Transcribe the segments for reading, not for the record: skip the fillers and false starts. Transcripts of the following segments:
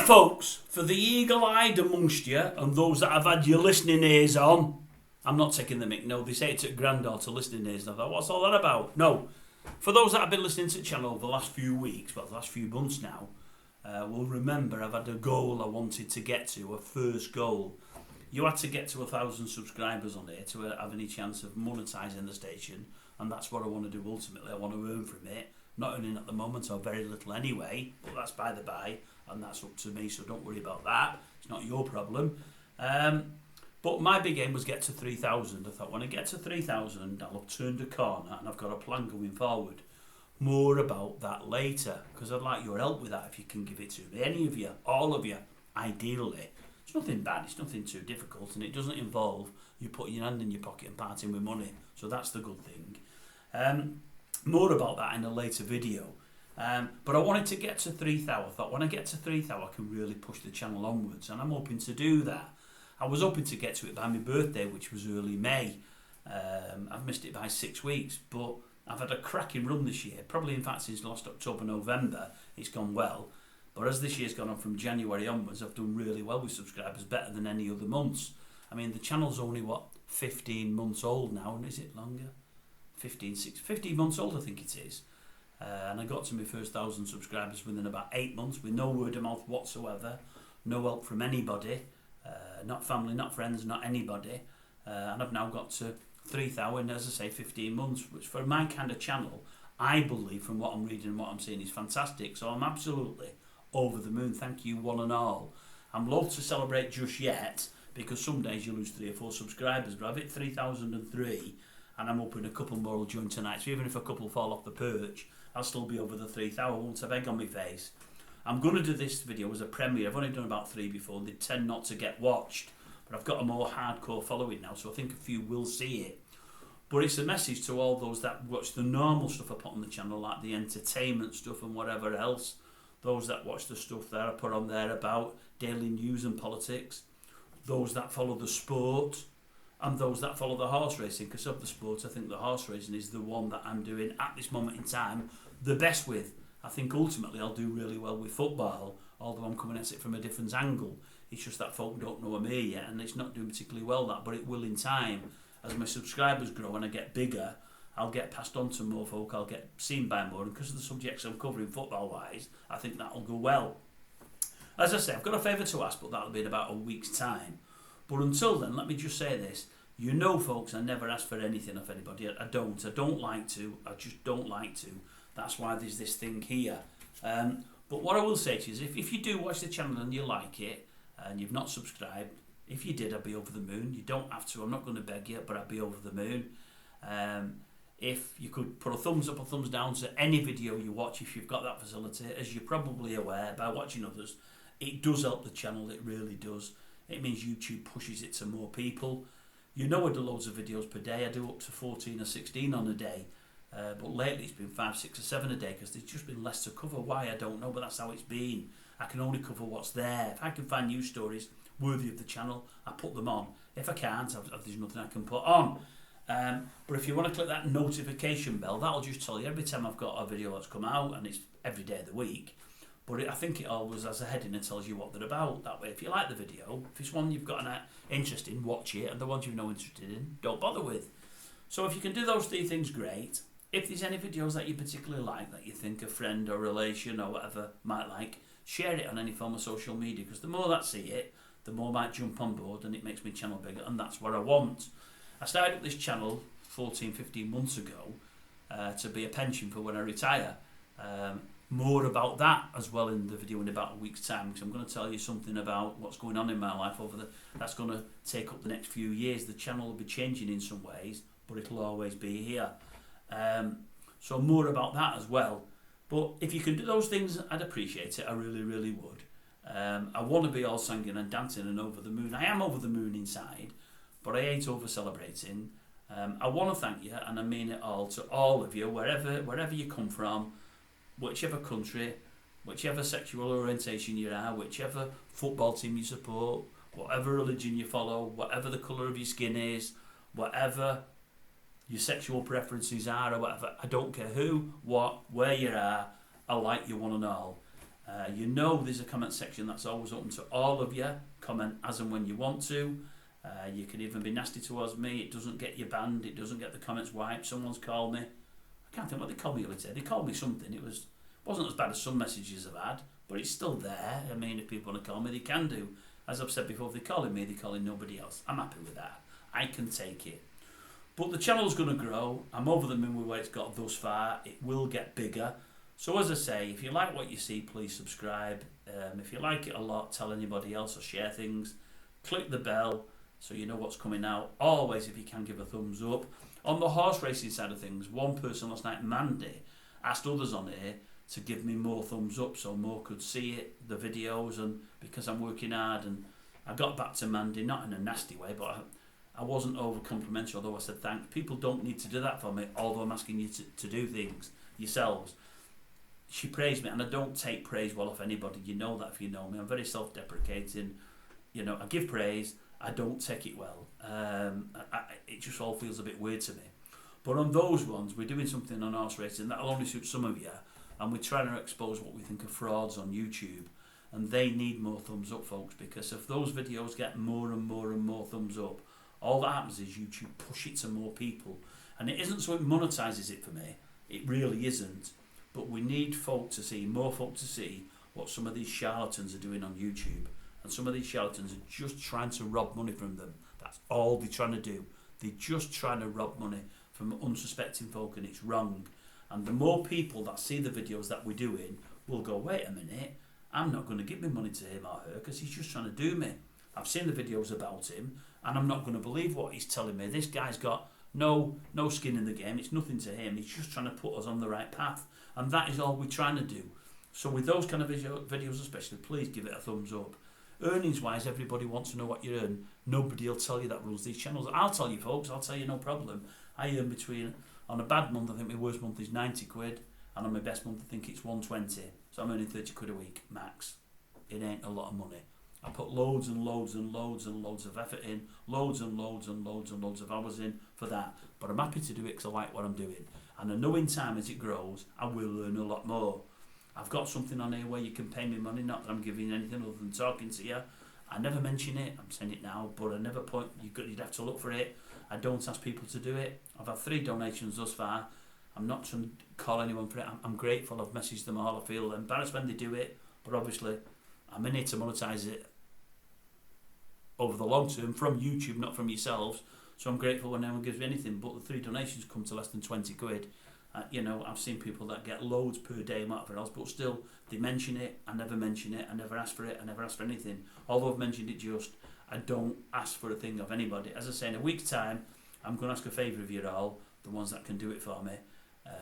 folks, for the eagle-eyed amongst you and those that have had your listening ears on, I'm not taking the mick. No, they say it's at granddaughter listening ears. And I thought, what's all that about? No. For those that have been listening to the channel over the last few weeks, well, the last few months now, will remember I've had a goal I wanted to get to, a first goal. You had to get to 1,000 subscribers on it to have any chance of monetising the station, and that's what I want to do ultimately. I want to earn from it. Not earning at the moment, or very little anyway, but that's by the by, and that's up to me, so don't worry about that. It's not your problem. But my big aim was get to 3,000. I thought when I get to 3,000, I'll have turned a corner and I've got a plan going forward. More about that later, because I'd like your help with that if you can give it to me. Any of you, all of you, ideally. It's nothing bad, it's nothing too difficult, and it doesn't involve you putting your hand in your pocket and parting with money. So that's the good thing. More about that in a later video. But I wanted to get to 3,000. I thought when I get to 3,000, I can really push the channel onwards, and I'm hoping to do that. I was hoping to get to it by my birthday, which was early May. I've missed it by 6 weeks, but I've had a cracking run this year. Probably, in fact, since last October, November, it's gone well. But as this year's gone on from January onwards, I've done really well with subscribers, better than any other months. I mean, the channel's only, 15 months old now, and is it longer? 15 months old, I think it is. And I got to my first 1,000 subscribers within about 8 months with no word of mouth whatsoever, no help from anybody, not family, not friends, not anybody. And I've now got to 3,000, as I say, 15 months, which for my kind of channel, I believe from what I'm reading and what I'm seeing is fantastic. So I'm absolutely over the moon. Thank you one and all. I'm loath to celebrate just yet because some days you lose 3 or 4 subscribers, but I've hit 3,003 and I'm hoping a couple more will join tonight. So even if a couple fall off the perch, I'll still be over the 3,000. I won't have egg on my face. I'm going to do this video as a premiere. I've only done about 3 before. They tend not to get watched, but I've got a more hardcore following now, so I think a few will see it. But it's a message to all those that watch the normal stuff I put on the channel, like the entertainment stuff and whatever else. Those that watch the stuff that I put on there about daily news and politics. Those that follow the sport. And those that follow the horse racing. Because of the sport, I think the horse racing is the one that I'm doing at this moment in time the best with. I think ultimately I'll do really well with football, although I'm coming at it from a different angle. It's just that folk don't know I'm here yet, and it's not doing particularly well that, but it will in time. As my subscribers grow and I get bigger, I'll get passed on to more folk, I'll get seen by more, and because of the subjects I'm covering football-wise, I think that'll go well. As I say, I've got a favour to ask, but that'll be in about a week's time. But until then, let me just say this. You know, folks, I never ask for anything of anybody. I don't like to. I just don't like to. That's why there's this thing here. But what I will say to you is if you do watch the channel and you like it and you've not subscribed, if you did, I'd be over the moon. You don't have to. I'm not going to beg you, but I'd be over the moon. If you could put a thumbs up or thumbs down to any video you watch, if you've got that facility, as you're probably aware by watching others, it does help the channel. It really does. It means YouTube pushes it to more people. You know I do loads of videos per day. I do up to 14 or 16 on a day. But lately it's been 5, 6 or 7 a day because there's just been less to cover. Why, I don't know, but that's how it's been. I can only cover what's there. If I can find news stories worthy of the channel, I put them on. If I can't, there's nothing I can put on. But if you want to click that notification bell, that'll just tell you every time I've got a video that's come out, and it's every day of the week. But I think it always has a heading and tells you what they're about. That way, if you like the video, if it's one you've got an interest in, watch it, and the ones you've no interest in, don't bother with. So if you can do those 3 things, great. If there's any videos that you particularly like, that you think a friend or relation or whatever might like, share it on any form of social media, because the more that see it, the more might jump on board, and it makes my channel bigger, and that's what I want. I started up this channel 14, 15 months ago to be a pension for when I retire. More about that as well in the video in about a week's time, because I'm going to tell you something about what's going on in my life that's going to take up the next few years. The channel will be changing in some ways, but it'll always be here. So more about that as well. But if you can do those things, I'd appreciate it. I really, really would. I want to be all singing and dancing and over the moon. I am over the moon inside, but I ain't over celebrating. I want to thank you, and I mean it all, to all of you, wherever you come from, whichever country, whichever sexual orientation you are, whichever football team you support, whatever religion you follow, whatever the colour of your skin is, whatever your sexual preferences are or whatever. I don't care who, what, where you are. I like you one and all. You know there's a comment section that's always open to all of you. Comment as and when you want to. You can even be nasty towards me. It doesn't get you banned. It doesn't get the comments wiped. Someone's called me. I can't think what they called me the other day. They called me something. It wasn't as bad as some messages I've had, but it's still there. I mean, if people want to call me, they can do. As I've said before, if they're calling me, they're calling nobody else. I'm happy with that. I can take it. But the channel's going to grow. I'm over the moon with where it's got thus far. It will get bigger. So as I say, if you like what you see, please subscribe. If you like it a lot, tell anybody else or share things. Click the bell so you know what's coming out. Always, if you can, give a thumbs up. On the horse racing side of things, one person last night, Mandy, asked others on here to give me more thumbs up so more could see it, the videos, and because I'm working hard. And I got back to Mandy, not in a nasty way, but I wasn't over complimentary, although I said thanks. People don't need to do that for me, although I'm asking you to do things yourselves. She praised me, and I don't take praise well off anybody. You know that if you know me. I'm very self-deprecating. You know, I give praise. I don't take it well. It just all feels a bit weird to me. But on those ones, we're doing something on horse racing that'll only suit some of you, and we're trying to expose what we think are frauds on YouTube. And they need more thumbs up, folks, because if those videos get more and more and more thumbs up, all that happens is YouTube push it to more people. And it isn't so it monetises it for me. It really isn't. But we need more folk to see what some of these charlatans are doing on YouTube. And some of these charlatans are just trying to rob money from them. That's all they're trying to do. They're just trying to rob money from unsuspecting folk, and it's wrong. And the more people that see the videos that we're doing will go, wait a minute, I'm not going to give my money to him or her because he's just trying to do me. I've seen the videos about him, and I'm not going to believe what he's telling me. This guy's got no skin in the game. It's nothing to him. He's just trying to put us on the right path. And that is all we're trying to do. So with those kind of videos especially, please give it a thumbs up. Earnings wise, everybody wants to know what you earn. Nobody will tell you that rules these channels. I'll tell you, folks. I'll tell you, no problem. I earn between, on a bad month, I think my worst month is 90 quid. And on my best month, I think it's 120. So I'm earning 30 quid a week, max. It ain't a lot of money. I put loads and loads and loads and loads of effort in, loads and loads and loads and loads of hours in for that. But I'm happy to do it because I like what I'm doing. And I know in time as it grows, I will earn a lot more. I've got something on here where you can pay me money, not that I'm giving you anything other than talking to you. I never mention it, I'm saying it now, but I never point, you'd have to look for it. I don't ask people to do it. I've had 3 donations thus far. I'm not trying to call anyone for it. I'm grateful, I've messaged them all. I feel embarrassed when they do it, but obviously I'm in here to monetize it over the long term from YouTube, not from yourselves. So I'm grateful when anyone gives me anything, but the 3 donations come to less than 20 quid. You know, I've seen people that get loads per day, whatever else, but still they mention it. I never mention it. I never ask for it. I never ask for anything. Although I've mentioned it, I don't ask for a thing of anybody. As I say, in a week's time, I'm going to ask a favour of you all, the ones that can do it for me.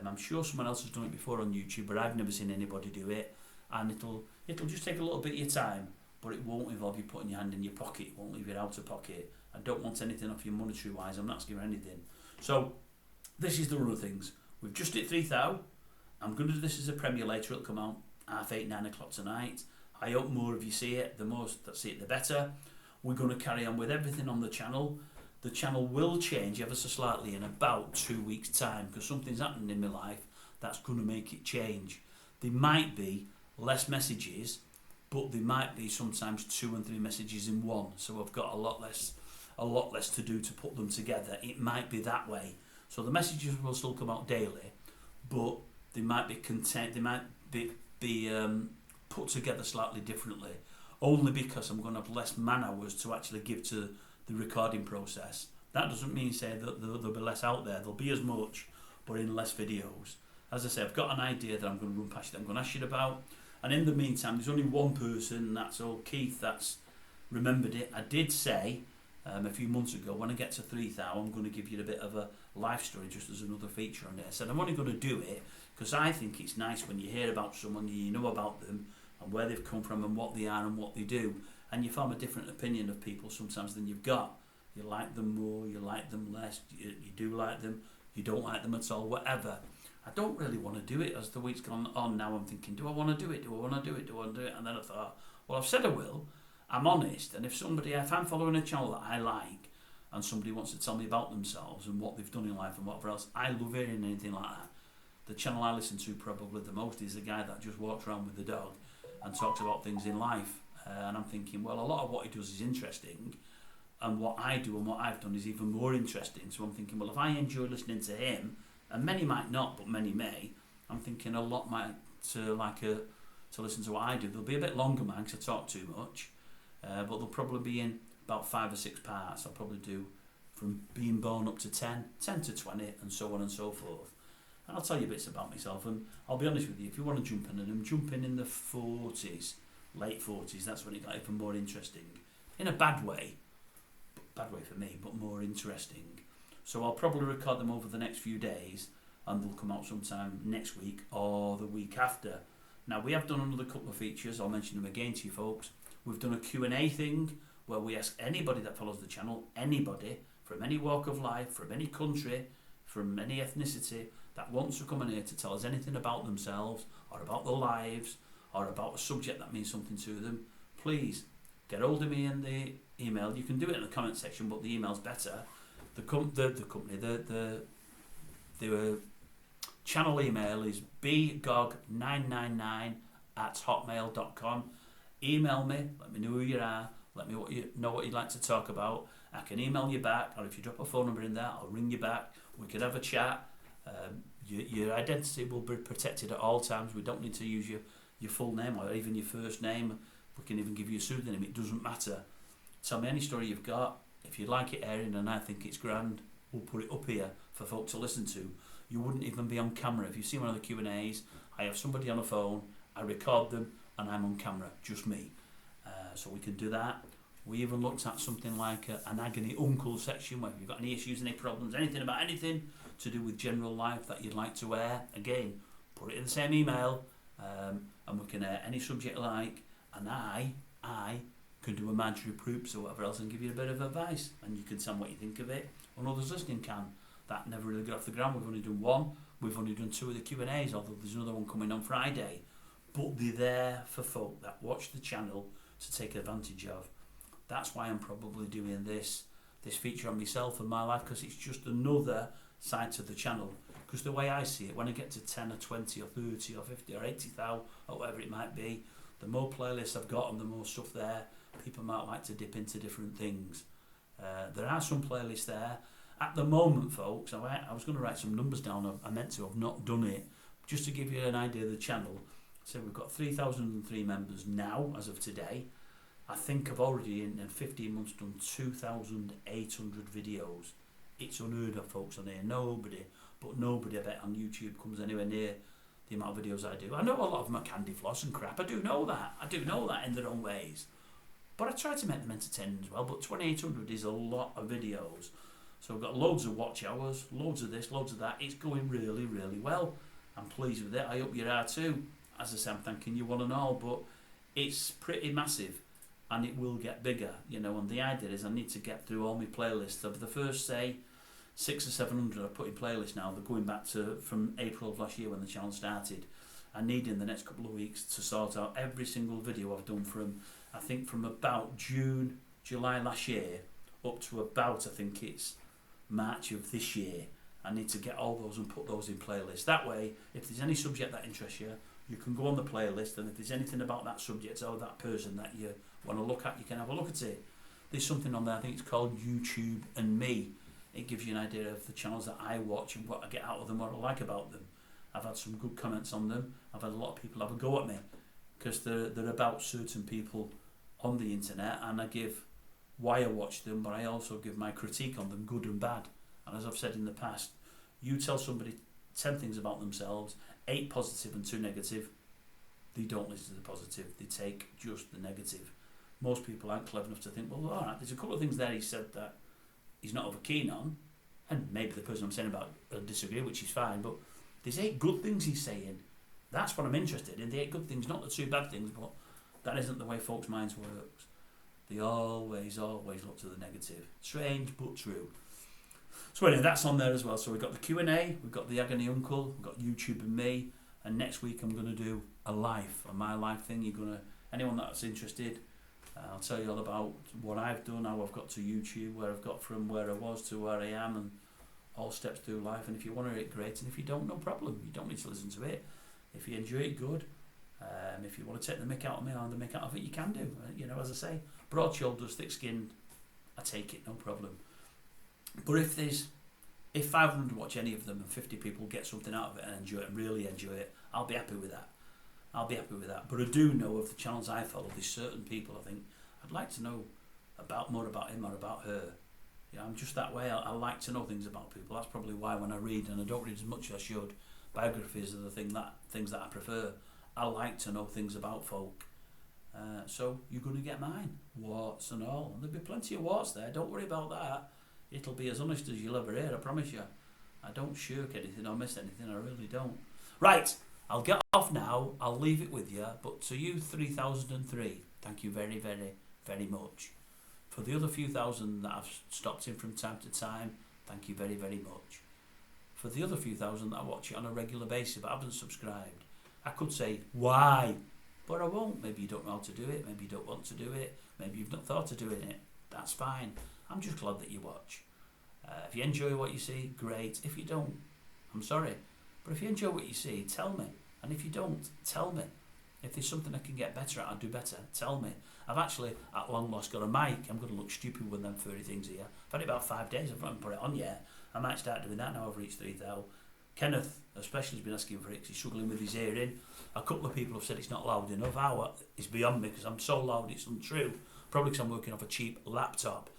I'm sure someone else has done it before on YouTube, but I've never seen anybody do it. And it'll just take a little bit of your time, but it won't involve you putting your hand in your pocket. It won't leave you out of pocket. I don't want anything off you monetary wise. I'm not asking for anything. So this is the run of things. We've just hit 3,000. I'm going to do this as a premiere later. It'll come out 8:30, 9 o'clock tonight. I hope more of you see it. The more that see it, the better. We're going to carry on with everything on the channel. The channel will change ever so slightly in about 2 weeks' time because something's happening in my life that's going to make it change. There might be less messages, but there might be sometimes 2 and 3 messages in one. So I've got a lot less to do to put them together. It might be that way. So the messages will still come out daily, but they might be put together slightly differently. Only because I'm going to have less man hours to actually give to the recording process. That doesn't mean say that there'll be less out there. There'll be as much, but in less videos. As I say, I've got an idea that I'm going to run past you, that I'm going to ask you about. And in the meantime, there's only one person, that's old Keith, that's remembered it. I did say a few months ago, when I get to 3,000, I'm going to give you a bit of a life story just as another feature on it. I said I'm only going to do it because I think it's nice when you hear about someone, you know about them and where they've come from and what they are and what they do, and you form a different opinion of people sometimes than you've got. You like them more, you like them less, you do like them, you don't like them at all, whatever. I don't really want to do it. As the week's gone on now, I'm thinking, do I want to do it? Do I want to do it? Do I want to do it? And then I thought, well, I've said I will. I'm honest, and if I'm following a channel that I like and somebody wants to tell me about themselves and what they've done in life and whatever else, I love hearing anything like that. The channel I listen to probably the most is the guy that just walks around with the dog and talks about things in life. And I'm thinking, well, a lot of what he does is interesting, and what I do and what I've done is even more interesting. So I'm thinking, well, if I enjoy listening to him, and many might not, but many may, I'm thinking a lot might to listen to what I do. They'll be a bit longer, man, because I talk too much, but they'll probably be in about 5 or 6 parts. I'll probably do from being born up to 10 to 20, and so on and so forth. And I'll tell you bits about myself, and I'll be honest with you, if you want to jump in, and I'm jumping in the 40s, late 40s, that's when it got even more interesting. In a bad way for me, but more interesting. So I'll probably record them over the next few days, and they'll come out sometime next week or the week after. Now, we have done another couple of features. I'll mention them again to you folks. We've done a Q&A thing where we ask anybody that follows the channel, anybody from any walk of life, from any country, from any ethnicity, that wants to come in here to tell us anything about themselves or about their lives or about a subject that means something to them. Please get hold of me in the email. You can do it in the comment section, but the email's better. The channel email is bgog999@hotmail.com. Email me, let me know who you are, let me know what you'd like to talk about. I can email you back, or if you drop a phone number in there, I'll ring you back. We could have a chat. Your identity will be protected at all times. We don't need to use your full name or even your first name. We can even give you a pseudonym. It doesn't matter. Tell me any story you've got. If you like it airing and I think it's grand, we'll put it up here for folk to listen to. You wouldn't even be on camera. If you see one of the Q&As, I have somebody on the phone, I record them, and I'm on camera, just me. So we can do that. We even looked at something like an agony uncle section, where if you've got any issues, any problems, anything about anything to do with general life that you'd like to air, again, put it in the same email, and we can air any subject you like, and I can do a Marjorie Proops or whatever else and give you a bit of advice, and you can tell me what you think of it, and others listening can. That never really got off the ground. We've only done one. We've only done 2 of the Q&As, although there's another one coming on Friday. But they're there for folk that watch the channel to take advantage of. That's why I'm probably doing this feature on myself and my life, because it's just another side to the channel. Because the way I see it, when I get to 10 or 20 or 30 or 50 or 80,000 or whatever it might be, the more playlists I've got and the more stuff there, people might like to dip into different things. There are some playlists there. At the moment, folks, I was going to write some numbers down. I meant to. I've not done it. Just to give you an idea of the channel. So we've got 3,003 members now, as of today. I think I've already, in 15 months, done 2,800 videos. It's unheard of, folks, on here. Nobody, I bet, on YouTube comes anywhere near the amount of videos I do. I know a lot of them are candy floss and crap. I do know that in their own ways. But I try to make them entertaining as well. But 2,800 is a lot of videos. So I've got loads of watch hours, loads of this, loads of that. It's going really, really well. I'm pleased with it. I hope you are too. As I say, I'm thanking you one and all. But it's pretty massive. And it will get bigger, and the idea is I need to get through all my playlists. Of the first, say, 600 or 700 I've put in playlists now. They're going back to from April of last year when the channel started. I need in the next couple of weeks to sort out every single video I've done from about June, July last year up to about, I think it's March of this year. I need to get all those and put those in playlists. That way, if there's any subject that interests you, you can go on the playlist, and if there's anything about that subject or that person that you want to look at, you can have a look at it. There's something on there, I think it's called YouTube and Me. It gives you an idea of the channels that I watch and what I get out of them, what I like about them. I've had some good comments on them. I've had a lot of people have a go at me because they're about certain people on the internet, and I give why I watch them, but I also give my critique on them, good and bad. And as I've said in the past, you tell somebody 10 things about themselves, 8 positive and 2 negative, they don't listen to the positive, they take just the negative. Most people aren't clever enough to think, well, alright, there's a couple of things there he said that he's not over keen on, and maybe the person I'm saying about disagree, which is fine, but there's 8 good things he's saying. That's what I'm interested in, the 8 good things, not the 2 bad things, but that isn't the way folks' minds works. They always look to the negative. Strange, but true. So anyway, that's on there as well. So we've got the Q&A, we've got the Agony Uncle, we've got YouTube and Me, and next week I'm going to do a my life thing. Anyone that's interested, I'll tell you all about what I've done, how I've got to YouTube, where I've got from where I was to where I am, and all steps through life. And if you want to hear it, great, and if you don't, no problem. You don't need to listen to it. If you enjoy it, good. If you want to take the mick out of me or the mick out of it, you can do. You know, as I say, broad shoulders, thick skinned, I take it, no problem. But if 500 watch any of them and 50 people get something out of it and enjoy it, and really enjoy it, I'll be happy with that. But I do know of the channels I follow, there's certain people I think I'd like to know more about him or about her. Yeah, I'm just that way. I like to know things about people. That's probably why when I read, and I don't read as much as I should, biographies are the things that I prefer. I like to know things about folk. So you're going to get mine, warts and all. There'll be plenty of warts there. Don't worry about that. It'll be as honest as you'll ever hear. I promise you. I don't shirk anything or miss anything. I really don't. Right. I'll get off now. I'll leave it with you. But to you, 3003, thank you very, very, very much. For the other few thousand that I've stopped in from time to time, thank you very, very much. For the other few thousand that watch it on a regular basis but haven't subscribed, I could say, why? But I won't. Maybe you don't know how to do it. Maybe you don't want to do it. Maybe you've not thought of doing it. That's fine. I'm just glad that you watch. If you enjoy what you see, great. If you don't, I'm sorry. But if you enjoy what you see, tell me. And if you don't, tell me. If there's something I can get better at, I'll do better. Tell me. I've actually, at long last, got a mic. I'm going to look stupid with them furry things here. I've had it about 5 days. I haven't put it on yet. I might start doing that now I've reached 3,000. Kenneth especially has been asking for it because he's struggling with his hearing. A couple of people have said it's not loud enough. It's beyond me because I'm so loud it's untrue. Probably because I'm working off a cheap laptop.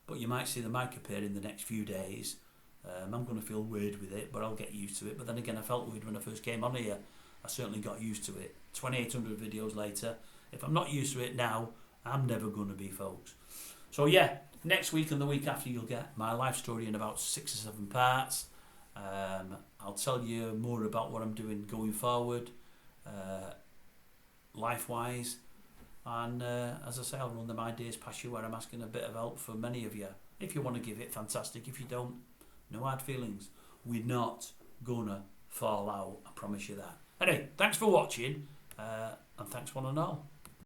But you might see the mic appear in the next few days. I'm going to feel weird with it, but I'll get used to it. But then again, I felt weird when I first came on here. I certainly got used to it. 2,800 videos later. If I'm not used to it now, I'm never going to be, folks. So yeah, next week and the week after you'll get my life story in about 6 or 7 parts. I'll tell you more about what I'm doing going forward, life-wise. And as I say, I'll run them ideas past you where I'm asking a bit of help for many of you. If you want to give it, fantastic. If you don't, no hard feelings. We're not gonna fall out, I promise you that. Anyway, thanks for watching, and thanks one and all.